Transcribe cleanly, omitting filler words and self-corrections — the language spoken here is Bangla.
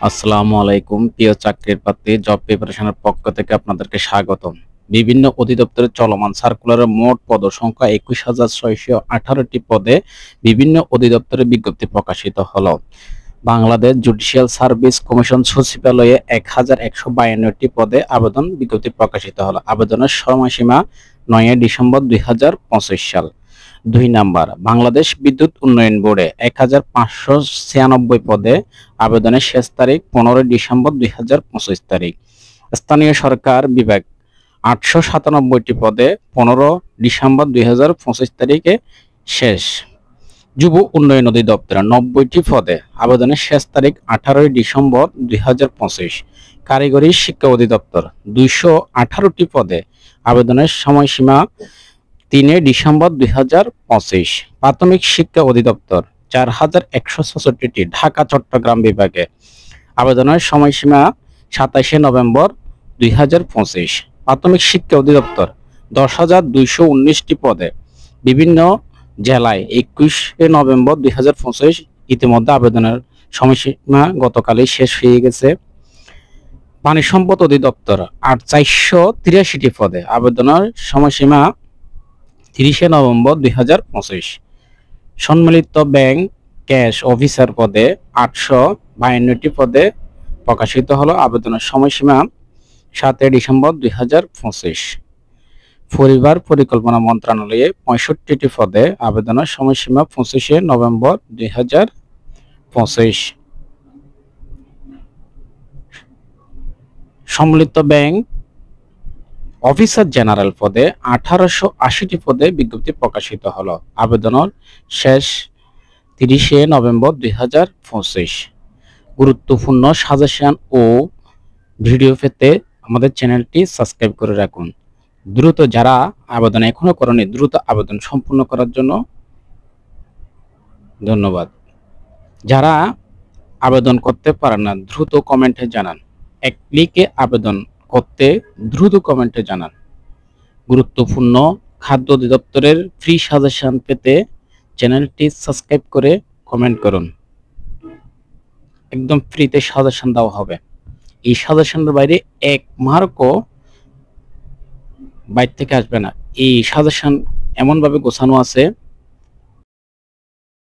আসসালামু আলাইকুম প্রিয় চাকরির প্রার্থী জব প্রিপারেশনের পক্ষ থেকে আপনাদেরকে স্বাগতম। বিভিন্ন অধিদপ্তরের চলমান সার্কুলারের মোট পদ সংখ্যা 21,618টি পদে বিভিন্ন অধিদপ্তরের বিজ্ঞপ্তি প্রকাশিত হলো। বাংলাদেশ জুডিশিয়াল সার্ভিস কমিশন সচিবালয়ে 1152টি পদে আবেদন বিজ্ঞপ্তি প্রকাশিত হলো। আবেদনের সময়সীমা 9 ডিসেম্বর 2025 সাল। 2 নাম্বার, বাংলাদেশ বিদ্যুৎ উন্নয়ন বোর্ডে 1596 পদে আবেদনের শেষ তারিখ 15 ডিসেম্বর 2025 তারিখ। স্থানীয় সরকার বিভাগ 897টি পদে 15 ডিসেম্বর 2025 তারিখে শেষ। যুব উন্নয়ন অধিদপ্তরে 90টি পদে আবেদনের শেষ তারিখ 18 ডিসেম্বর 2025। কারিগরি শিক্ষা অধিদপ্তর 218টি পদে আবেদনের সময়সীমা 3 ডিসেম্বর 2025। প্রাথমিক শিক্ষা অধিদপ্তর 4166টি ঢাকা চট্টগ্রাম বিভাগে আবেদনের সময়সীমা 27 নভেম্বর 2025। প্রাথমিক শিক্ষা অধিদপ্তর 10,219টি পদে বিভিন্ন জেলায় 21 নভেম্বর 2025। ইতিমধ্যে আবেদনের সময়সীমা গতকালই শেষ হয়ে গেছে। পানি সম্পদ অধিদপ্তর 483টি পদে আবেদনের সময়সীমা 30 নভেম্বর 2025। সম্মিলিত ব্যাংক ক্যাশ অফিসার পদে 852টি পদে প্রকাশিত হলো। আবেদনের সময়সীমা 7 ডিসেম্বর 2025। পরিবার পরিকল্পনা মন্ত্রণালয়ে 65টি পদে আবেদনের সময়সীমা 25 নভেম্বর 2025। সম্মিলিত ব্যাংক অফিসার জেনারেল পদে 1880টি পদে বিজ্ঞপ্তি প্রকাশিত হলো। আবেদনের শেষ 30 নভেম্বর 2025। গুরুত্বপূর্ণ সাজেশন ও ভিডিও পেতে আমাদের চ্যানেলটি সাবস্ক্রাইব করে রাখুন। দ্রুত যারা আবেদন এখনো করেনি দ্রুত আবেদন সম্পূর্ণ করার জন্য ধন্যবাদ। যারা আবেদন করতে পারেন না দ্রুত কমেন্টে জানান। এক ক্লিকে আবেদন করতে দ্রুত কমেন্টে জানান। গুরুত্বপূর্ণ খাদ্য অধিদপ্তরের ফ্রি সাজেশন পেতে চ্যানেলটি সাবস্ক্রাইব করে কমেন্ট করুন। একদম ফ্রিতে সাজেশন দেওয়া হবে। এই সাজেশনের বাইরে এক মার্কও বাইরে থেকে আসবে না। এই সাজেশন এমনভাবে গোছানো আছে